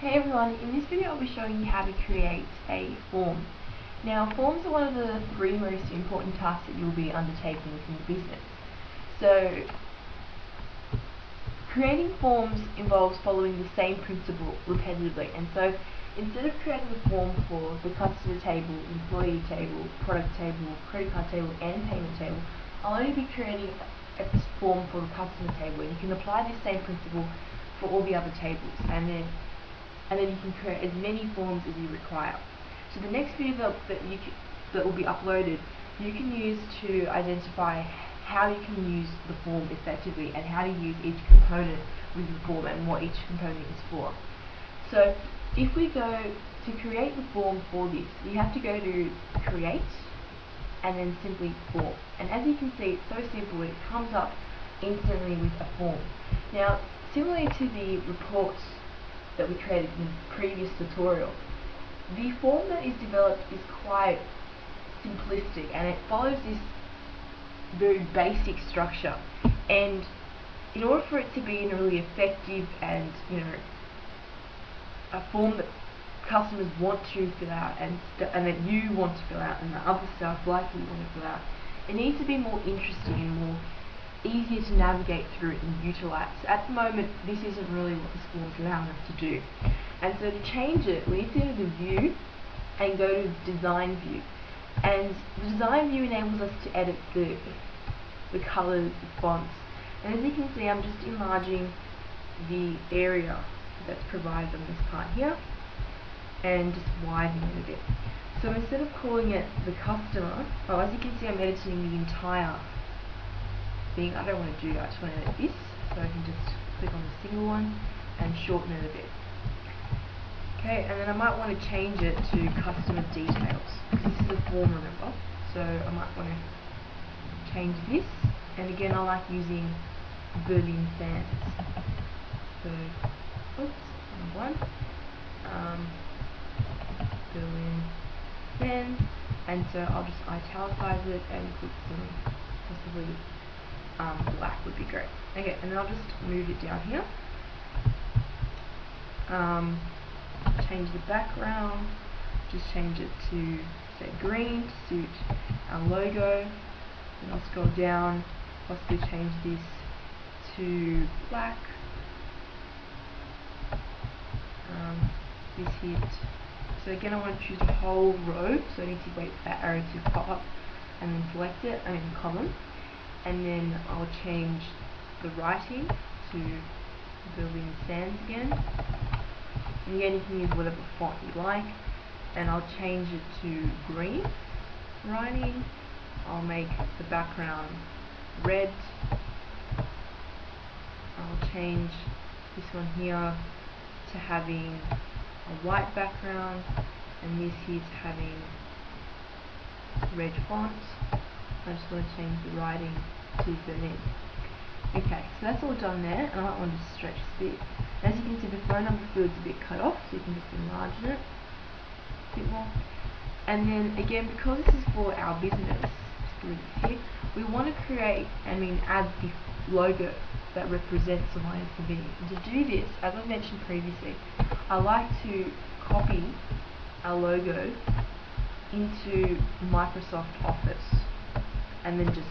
Hey everyone, in this video I'll be showing you how to create a form. Now forms are one of the three most important tasks that you'll be undertaking in your business. So creating forms involves following the same principle repetitively, and so instead of creating a form for the customer table, employee table, product table, credit card table and payment table, I'll only be creating a form for the customer table, and you can apply this same principle for all the other tables, and then you can create as many forms as you require. So the next video that will be uploaded, you can use to identify how you can use the form effectively and how to use each component with the form and what each component is for. So if we go to create the form for this, you have to go to create and then simply form. And as you can see, it's so simple, it comes up instantly with a form. Now similarly to the reports that we created in the previous tutorial, the form that is developed is quite simplistic and it follows this very basic structure, and in order for it to be a really effective and a form that customers want to fill out and that you want to fill out and that other staff likely want to fill out, it needs to be more interesting and more easier to navigate through it and utilize. At the moment, this isn't really what this form is allowing us to do. And so to change it, we need to go to the view and go to the design view. And the design view enables us to edit the colors, the fonts. And as you can see, I'm just enlarging the area that's provided on this part here and just widening it a bit. So instead of calling it the customer, as you can see, I'm editing the entire thing. I don't want to do that, I just want to edit this, so I can just click on the single one and shorten it a bit. Okay, and then I might want to change it to customer details, because this is a form, remember, so I might want to change this, and again I like using Berlin Sands. So, number one, Berlin Sands, and so I'll just italicize it and put some possibly black would be great. Okay, and then I'll just move it down here. Change the background, just change it to say green to suit our logo. And I'll scroll down, possibly change this to black. This hit. So again, I want to choose the whole row, so I need to wait for that arrow to pop up and then select it, column. And then I'll change the writing to Berlin Sands again. And again, you can use whatever font you like. And I'll change it to green writing. I'll make the background red. I'll change this one here to having a white background, and this here to having red font. I just want to change the writing to Berlin. Okay, so that's all done there, and I might want to stretch this a bit. As you can see, the phone number field's a bit cut off, so you can just enlarge it a bit more. And then again, because this is for our business, through this here, we want to create, add the logo that represents the YSB. And to do this, as I mentioned previously, I like to copy our logo into Microsoft Office and then just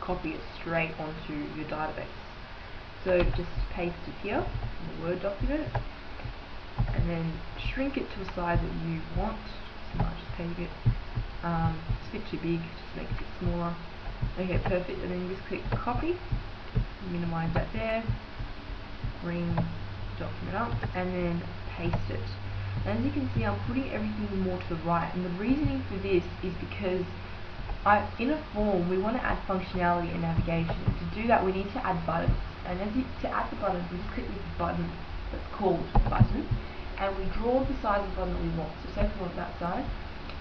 copy it straight onto your database. So just paste it here in the Word document and then shrink it to a size that you want. So I just paste it. It's a bit too big, just makes it smaller. Okay, perfect. And then you just click copy, minimize that there, bring document up, and then paste it. And as you can see, I'm putting everything more to the right, and the reasoning for this is because in a form we want to add functionality and navigation. To do that, we need to add buttons, and to add the buttons, we just click this button that's called button, and we draw the size of the button that we want. So say we want that size,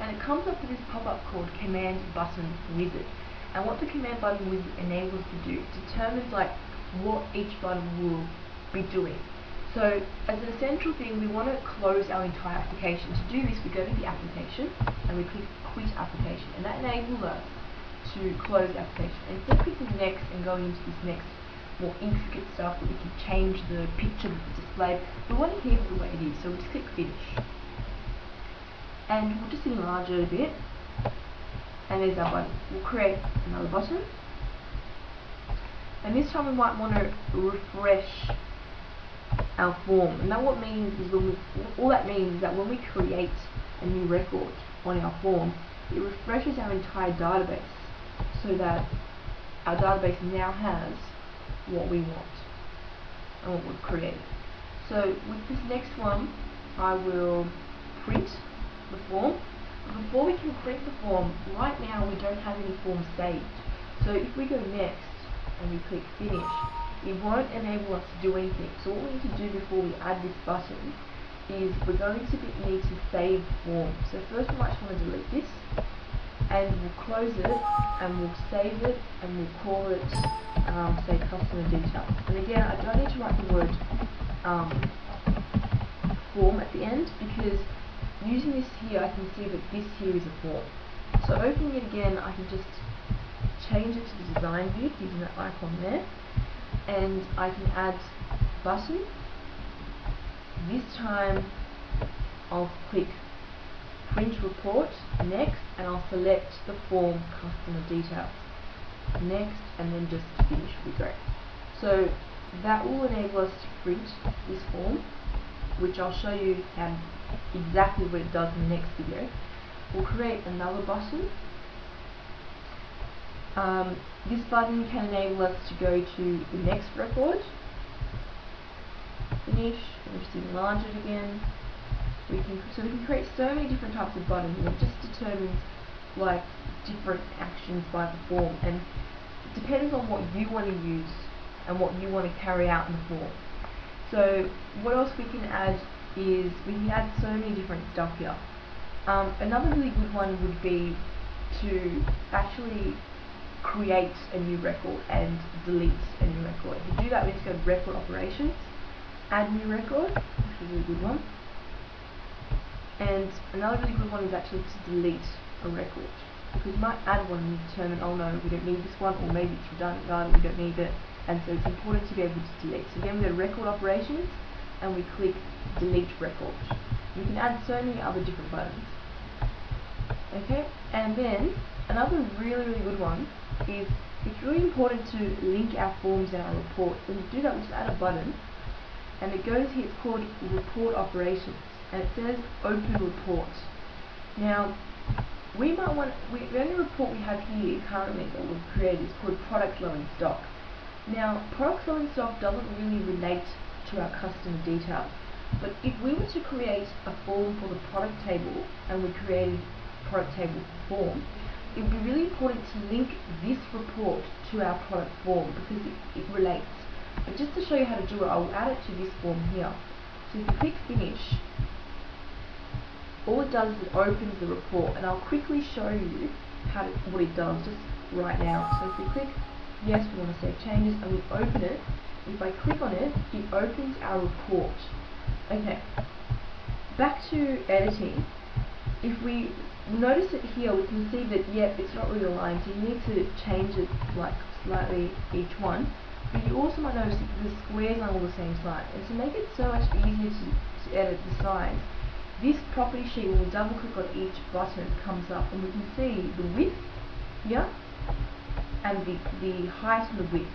and it comes up with this pop-up called Command Button Wizard. And what the Command Button Wizard enables us to do, determines what each button will be doing. So as an essential thing, we want to close our entire application. To do this, we go to the application and we click quit application, and that enables us to close the application. And instead of clicking next and going into this next more intricate stuff that we can change the picture that's displayed. We want to keep it the way it is, so we'll just click finish. And we'll just enlarge it a bit. And there's our button. We'll create another button. And this time we might want to refresh our form. And that what means is all that means is that when we create a new record on our form, it refreshes our entire database so that our database now has what we want and what we've created. So with this next one, I will print the form. But before we can print the form, right now we don't have any forms saved. So if we go next and we click finish, it won't enable us to do anything. So what we need to do before we add this button is we're going to need to save the form. So first we might just want to delete this, and we'll close it and we'll save it and we'll call it say customer details. And again, I don't need to write the word form at the end, because using this here I can see that this here is a form. So opening it again, I can just change it to the design view using that icon there, and I can add button. This time I'll click print report next, and I'll select the form customer details next, and then just finish will be great. So that will enable us to print this form, which I'll show you exactly what it does in the next video. We'll create another button. This button can enable us to go to the next record, finish, and just enlarge it again. We can create so many different types of buttons, and it just determines like different actions by the form, and it depends on what you want to use and what you want to carry out in the form. So what else we can add is we can add so many different stuff here. Another really good one would be to actually create a new record and delete a new record. To do that, we just go to record operations, add new record, which is a really good one. And another really good one is actually to delete a record, because you might add one and determine, oh no, we don't need this one, or maybe it's redundant, we don't need it, and so it's important to be able to delete. So again, we go to record operations and we click delete record. You can add so many other different buttons. Okay, and then another really good one is it's really important to link our forms and our reports. And to do that, we just add a button, and it goes here, it's called report operations, and it says open report. Now we might want, the only report we have here currently that we've created is called product low in stock. Now product low in stock doesn't really relate to our customer details, but if we were to create a form for the product table and we created product table form, it would be really important to link this report to our product form, because it relates. But just to show you how to do it, I'll add it to this form here. So if you click finish, all it does is it opens the report, and I'll quickly show you what it does just right now. So if we click yes, we want to save changes, and we open it. If I click on it, it opens our report. Okay, back to editing. If we notice it here, we can see that yep, it's not really aligned, so you need to change it like slightly each one. But you also might notice that the squares aren't all the same size, and to make it so much easier to edit the size, this property sheet, when we double click on each button, comes up, and we can see the width here and the height and the width.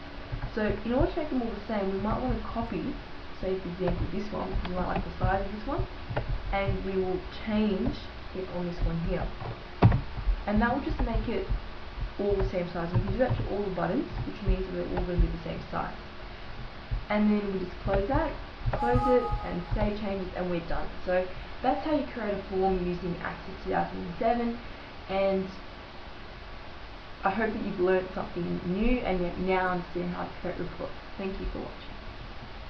So in order to make them all the same, we might want to copy, say for example this one, because we might like the size of this one, and we will change it on this one here, and that will just make it all the same size. And we can do that to all the buttons, which means that they're all going to be the same size. And then we just close that, close it, and save changes, and we're done. So that's how you create a form using Access 2007, and I hope that you've learned something new and you now understand how to create reports. Thank you for watching.